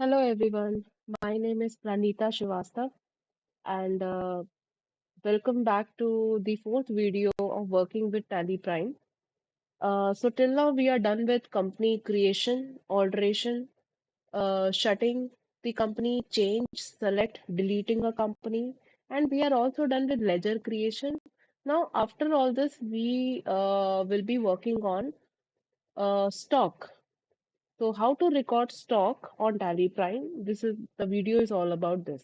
Hello everyone, my name is Pranita Srivastav and welcome back to the fourth video of working with Tally Prime. So till now we are done with company creation, alteration, shutting the company, change, select, deleting a company, and we are also done with ledger creation. Now after all this we will be working on stock. So how to record stock on Tally Prime? The video is all about this.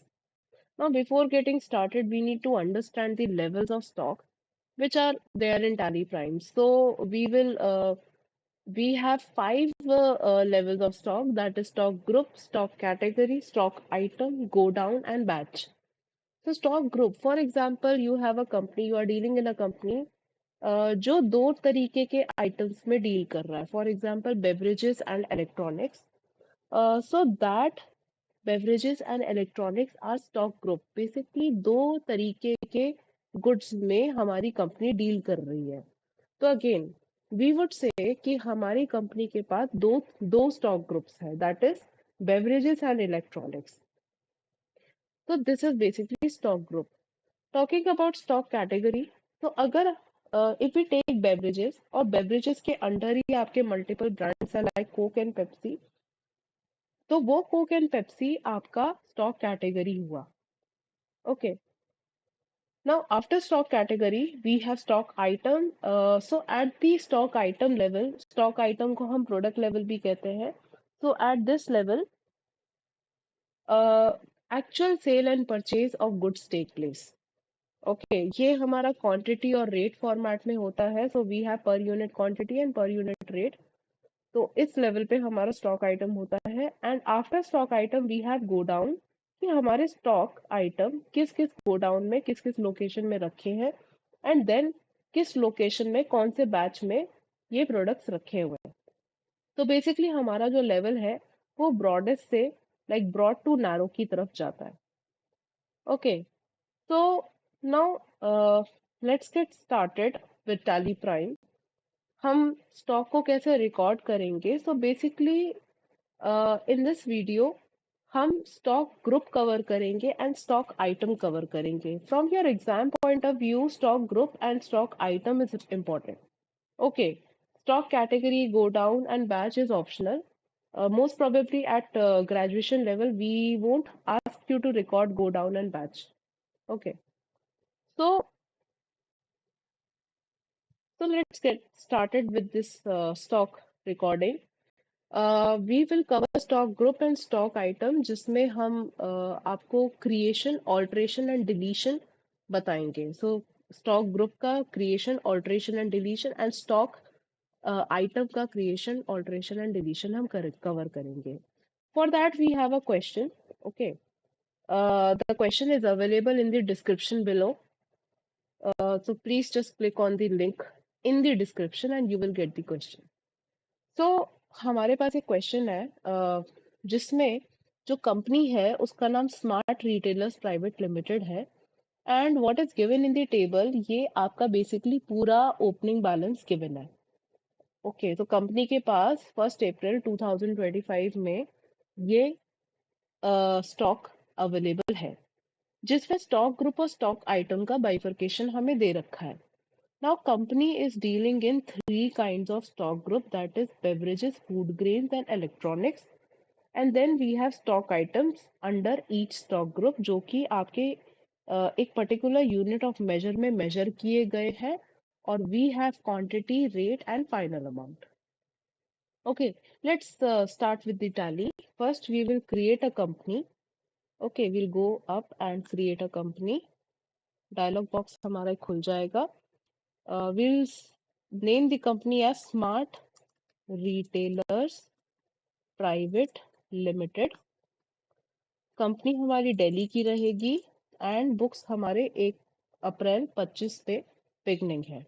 Now, before getting started, we need to understand the levels of stock which are there in Tally Prime. So we have five levels of stock, that is stock group, stock category, stock item, go down, and batch. So stock group, for example, you have a company, you are dealing in a company जो दो तरीके के items में deal कर रहा है, for example beverages and electronics. So that beverages and electronics are stock group. Basically दो तरीके के गुड्स में हमारी कंपनी डील कर रही है. तो अगेन वी वुड से कि हमारी कंपनी के पास दो दो स्टॉक ग्रुप्स है, that is beverages and electronics. तो this is basically stock group. Talking about stock category, तो अगर इफ वी टेक बेवरेजेस और बेवरेजेस के अंडर ही आपके मल्टीपल ब्रांड्स है लाइक कोक एंड पेप्सी, तो वो कोक एंड पेप्सी आपका स्टॉक कैटेगरी हुआ. Okay. Now, after stock category, we have stock item. So at the stock item level, stock item को हम product level भी कहते हैं. So at this level, actual sale and purchase of goods take place. Okay, ये हमारा quantity और rate format में होता है. So we have per unit quantity and per unit rate. तो इस लेवल पे हमारा स्टॉक आइटम होता है. And after stock item we have godown, कि हमारे स्टॉक आइटम किस किस गोडाउन में किस किस लोकेशन में रखे हैं, एंड देन किस लोकेशन में कौन से बैच में ये प्रोडक्ट्स रखे हुए हैं. तो बेसिकली हमारा जो लेवल है वो ब्रॉडेस्ट से लाइक ब्रॉड टू नैरो की तरफ जाता है. Okay. So now let's get started with tally prime. हम स्टॉक को कैसे रिकॉर्ड करेंगे? So basically in this video हम स्टॉक ग्रुप कवर करेंगे एंड स्टॉक आइटम कवर करेंगे. From your exam point of view stock group and stock item is important. Okay. Stock category, go down and batch is optional. Most probably at graduation level we won't ask you to record go down and batch. Okay. So so let's get started with this stock recording. We will cover stock group and stock item, जिसमें हम आपको creation, alteration and deletion बताएंगे. So stock group का creation, alteration and deletion, and stock item का creation, alteration and deletion हम cover करेंगे. For that we have a question. Okay. The question is available in the description below. So please just click on the link in the description and you will get the question. So हमारे पास एक question है जिसमें जो company है उसका नाम smart retailers private limited है. And what is given in the table, ये आपका बेसिकली पूरा ओपनिंग बैलेंस गिवन है. ओके. तो कंपनी के पास 1 अप्रैल 2025 में ये स्टॉक अवेलेबल है, जिसमें स्टॉक ग्रुप और स्टॉक आइटम का बाइफरकेशन हमें दे रखा है. Now, company is dealing in three kinds of stock group, that is beverages, food grains, and electronics. And then we have stock items under each stock group, जो कि आपके एक particular unit of measure में measure किए गए हैं. और we have quantity, rate, and final amount. Okay, let's start with the tally. First, we will create a company. Okay, we'll go up and create a company. Dialog box हमारा खुल जाएगा. We'll name the company as Smart Retailers Private Limited. Company हमारी दिल्ली की रहेगी and books हमारे 1 अप्रैल 25 पे beginning है.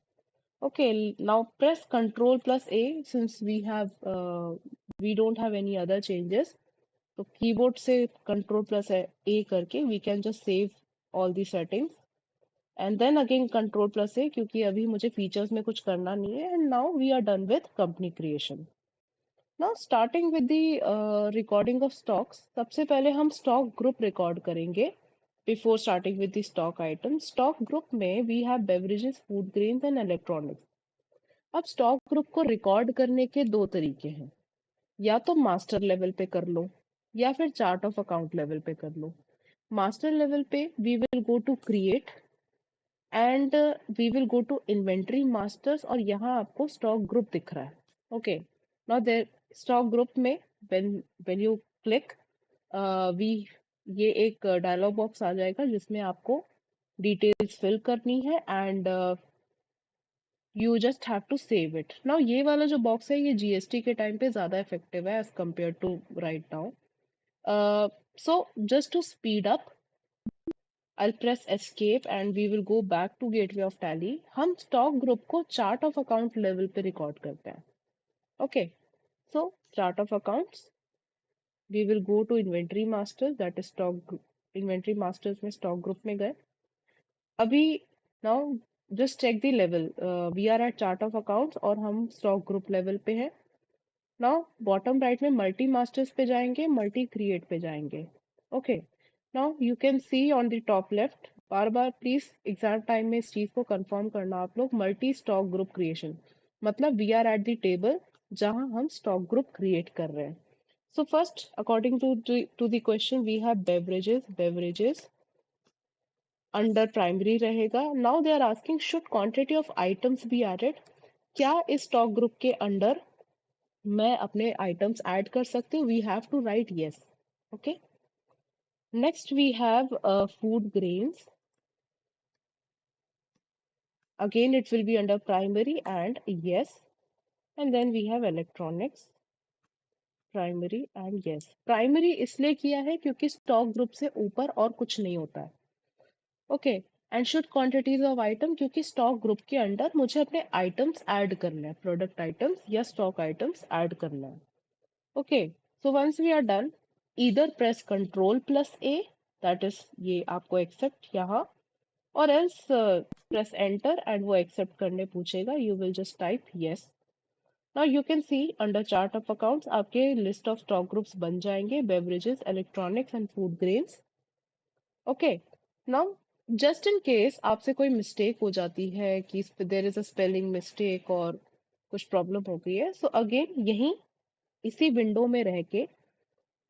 Okay. Now press control plus A, since we don't have any other changes. तो कीबोर्ड से कंट्रोल प्लस ए करके we can just save all the settings and then again control plus A, क्योंकि अभी मुझे features में कुछ करना नहीं है. And now we are done with company creation. Now starting with the recording of stocks, सबसे पहले हम स्टॉक ग्रुप रिकॉर्ड करेंगे before starting with the stock item. Stock group में we have beverages, food grains and electronics. अब stock group को record करने के दो तरीके हैं, या तो मास्टर लेवल पे कर लो या फिर चार्ट ऑफ अकाउंट लेवल पे कर लो। मास्टर लेवल पे we will go to create and we will go to inventory masters, और यहाँ आपको स्टॉक ग्रुप दिख रहा है। Okay, now there stock group में when when you click we ये एक डायलॉग बॉक्स आ जाएगा जिसमें आपको डिटेल्स फिल करनी है and you just have to save it. Now ये वाला जो बॉक्स है ये जीएसटी के टाइम पे ज्यादा इफेक्टिव है as compare to right now. So just to speed up, I'll press escape and we will go back to gateway of tally. हम stock group को chart of account level पे record करते हैं। Okay, so chart of accounts, we will go to inventory masters, that is stock group, inventory masters में stock group में गए। अभी now just check the level, we are at chart of accounts और हम stock group level पे हैं। Now bottom right में multi masters पे जाएंगे, मल्टी क्रिएट पे जाएंगे। Okay, now you can see on the top left, बार बार प्लीज एग्जाम टाइम में इस चीज को कंफर्म करना आप लोग, मल्टी स्टॉक ग्रुप क्रिएशन, मतलब we are at the table जहां हम स्टॉक ग्रुप क्रिएट कर रहे हैं। So first according to the question we have beverages, beverages under primary रहेगा। Now they are asking should quantity of items be added, क्या इस stock group के under मैं अपने आइटम्स ऐड कर सकती हूँ? We have to write yes. Okay, next we have food grains, again it will be under primary and yes, and then we have electronics, primary and yes. Primary इसलिए किया है क्योंकि stock group से ऊपर और कुछ नहीं होता है। Okay, and should quantities of item, क्योंकि स्टॉक ग्रुप के अंडर मुझे अपने आइटम्स ऐड करना है, प्रोडक्ट आइटम्स या स्टॉक आइटम्स ऐड करना है। Okay, so once we are done, either press Control plus A, that is ये आपको accept यहाँ, और else press Enter and वो accept करने पूछेगा, you will just type yes. Now you can see under chart of accounts आपके list of stock groups बन जाएंगे, beverages, electronics and food grains. Okay, now just in case आपसे कोई mistake हो जाती है कि there is a spelling mistake और कुछ problem हो गई है, so again यहीं इसी विंडो में रह के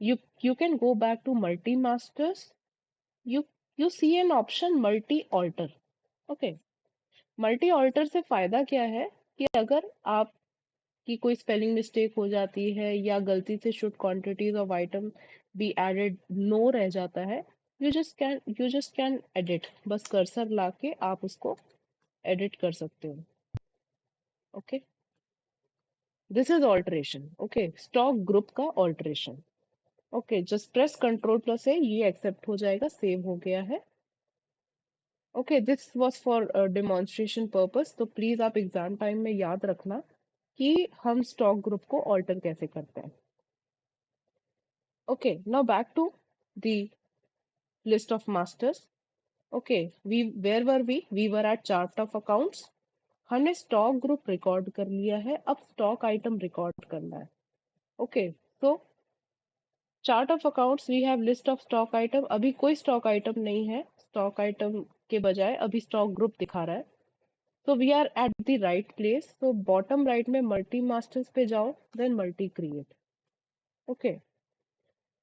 you can go back to multi masters, you you see an option multi alter। okay, multi alter से फायदा क्या है कि अगर आपकी कोई स्पेलिंग मिस्टेक हो जाती है या गलती से should quantities of item be added no रह जाता है, you just can edit, बस कर्सर लाके आप उसको एडिट कर सकते हो। Okay, this is alteration. Okay, stock group का alteration. Okay, just press control plus A, ये एक्सेप्ट हो जाएगा, सेव हो गया है। Okay, this was for demonstration purpose, तो प्लीज आप एग्जाम टाइम में याद रखना कि हम स्टॉक ग्रुप को ऑल्टर कैसे करते हैं। Okay, now back to the list of masters. Okay, we where were we were at chart of accounts. हमने स्टॉक ग्रुप रिकॉर्ड कर लिया है, अब स्टॉक आइटम रिकॉर्ड करना है। Okay, so chart of accounts we have list of stock item, अभी कोई stock item नहीं है, स्टॉक आइटम के बजाय अभी स्टॉक ग्रुप दिखा रहा है। तो we are at the right place, तो बॉटम राइट में मल्टी मास्टर्स पे जाओ, देन मल्टी क्रिएट। ओके,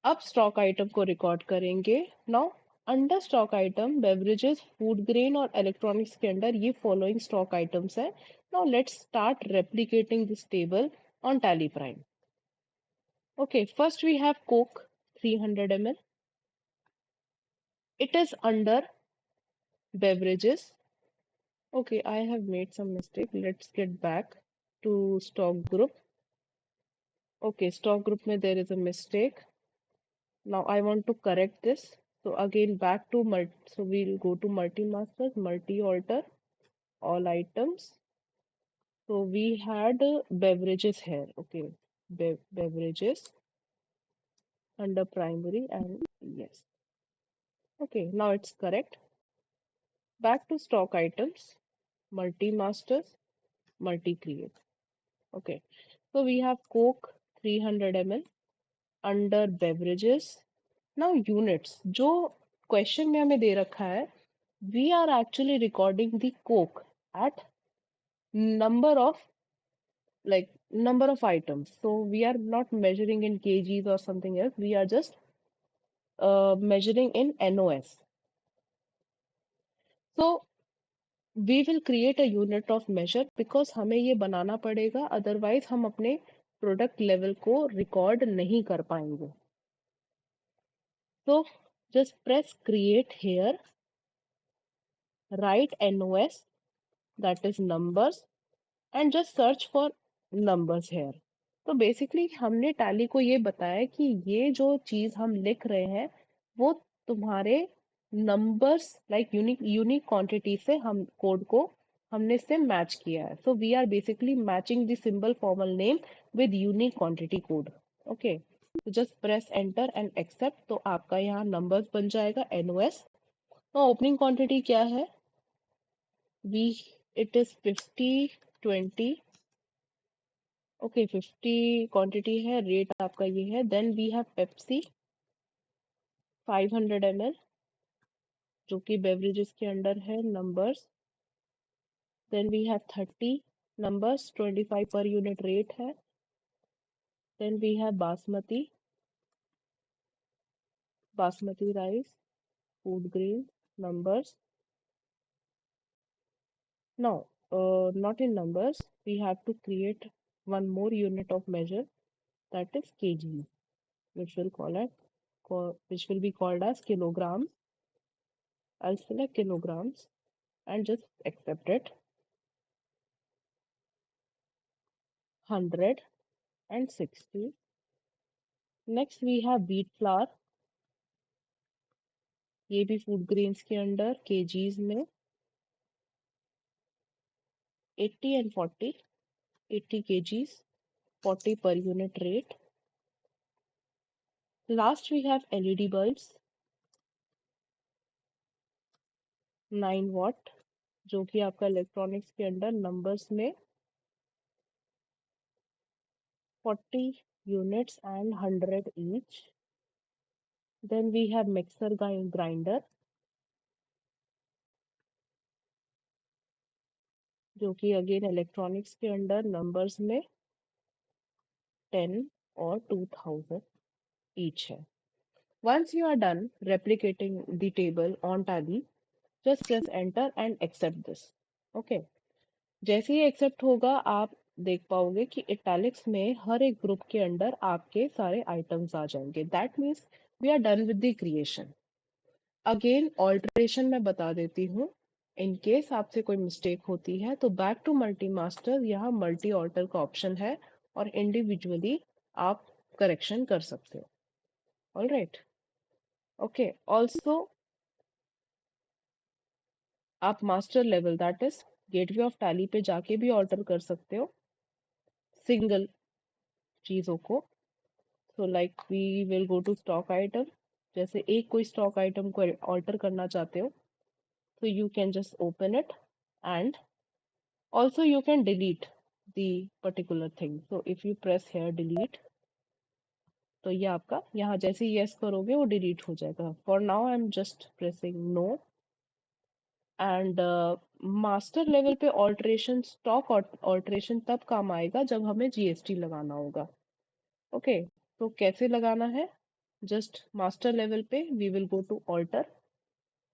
अब स्टॉक आइटम को रिकॉर्ड करेंगे। Now under stock item beverages, food grain और इलेक्ट्रॉनिक्स के अंडर ये फॉलोइंग स्टॉक आइटम्स है। Now let's start replicating this table on Tally Prime. Okay, first we have coke 300 ml, it is under beverages। okay, I have made some mistake, let's get back to stock group। okay, stock group mein there is a mistake, now I want to correct this, so again back to so we'll go to multi masters, multi alter, all items, so we had beverages here। okay, beverages under primary and yes, okay, now it's correct। back to stock items, multi masters, multi create। okay, so we have coke 300 ml under beverages. Now units जो question में हमें दे रखा है, we are actually recording the coke at number of like number of items, so we are not measuring in kgs or something else, we are just measuring in NOS. So we will create a unit of measure because हमें ये बनाना पड़ेगा, otherwise हम अपने product level को record नहीं कर पाएंगे। So just press create here, write NOS, that is numbers, and just search for numbers here. तो बेसिकली हमने टैली को ये बताया कि ये जो चीज हम लिख रहे हैं वो तुम्हारे numbers like unique unique quantity से हम कोड को हमने इससे मैच किया है। So we are basically matching the symbol formal name with unique quantity code. Okay, तो just press enter and accept, तो आपका यहाँ नंबर्स बन जाएगा NOS। तो ओपनिंग क्वांटिटी क्या है? We it is 50 20। Okay, 50 quantity है, रेट आपका ये है। Then we have Pepsi 500 ml जो कि बेवरेजेस के अंडर है, numbers. Then we have 30 numbers, 25 पर यूनिट रेट है। Then we have basmati rice food grain numbers. Now not in numbers, we have to create one more unit of measure, that is kg, which will which will be called as kilograms. I'll select kilograms and just accept it. 160. Next we have wheat flour, ये भी food grains के under kgs में 80 and 40, 80 kgs, 40 per unit rate. Last we have LED bulbs 9 watt जो कि आपका electronics के under numbers में 40 units and 100 each. Then we have mixer grinder जो कि अगेन इलेक्ट्रॉनिक्स के अंडर नंबर्स में 10 और 2000 each है। Once you are done replicating the table on Tally, just press enter and accept this. Okay, जैसे ही accept होगा आप देख पाओगे कि इटैलिक्स में हर एक ग्रुप के अंडर आपके सारे आइटम्स आ जाएंगे। That means we are done with the creation. Again alteration मैं बता देती हूँ, इन केस आपसे कोई मिस्टेक होती है तो बैक टू मल्टी मास्टर, यहाँ मल्टी ऑल्टर का ऑप्शन है और इंडिविजुअली आप करेक्शन कर सकते हो। All right, okay. ऑल्सो आप master level that is gateway of tally पे जाके भी ऑल्टर कर सकते हो सिंगल चीजों को। So like we will go to stock item, जैसे एक कोई स्टॉक आइटम को ऑल्टर करना चाहते हो तो you can just open it and also you can delete the particular thing. So if you press here delete, तो ये आपका यहाँ जैसे ही यस करोगे वो डिलीट हो जाएगा। For now I am just pressing no. And master level पे ऑल्ट्रेशन, स्टॉक ऑल्ट्रेशन तब काम आएगा जब हमें जीएसटी लगाना होगा। ओके, तो कैसे लगाना है? जस्ट मास्टर लेवल पे we will go to alter,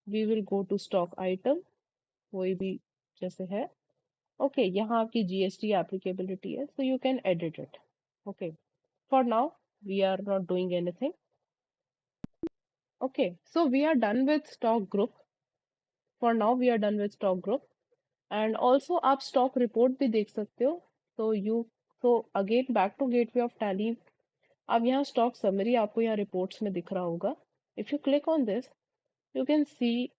we will go to stock item, कोई भी जैसे है। ओके, यहाँ आपकी जीएसटी एप्लीकेबिलिटी है, so you can edit it. Okay, for now we are not doing anything. Okay, so we are done with stock group. For now we are done with stock group and also आप stock report भी देख सकते हो। तो again back to gateway of Tally, अब यहाँ stock summary आपको यहाँ रिपोर्ट्स में दिख रहा होगा। If you click on this you can see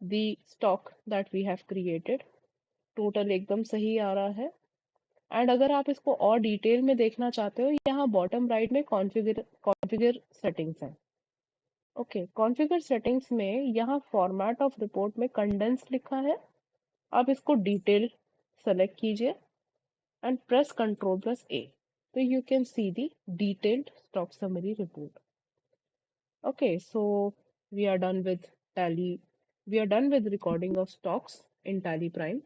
the stock that we have created. Total एकदम सही आ रहा है। एंड अगर आप इसको और डिटेल में देखना चाहते हो, यहाँ बॉटम राइट में कॉन्फ़िगर सेटिंग्स है। ओके, कॉन्फ़िगर सेटिंग्स में यहाँ फॉर्मेट ऑफ रिपोर्ट में कंडेंस लिखा है, आप इसको डिटेल सेलेक्ट कीजिए and press control plus A. so you can see the detailed stock summary report. Okay, so we are done with Tally. We are done with recording of stocks in Tally Prime,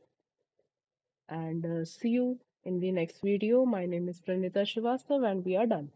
and see you in the next video. My name is Pranita Srivastav, and we are done.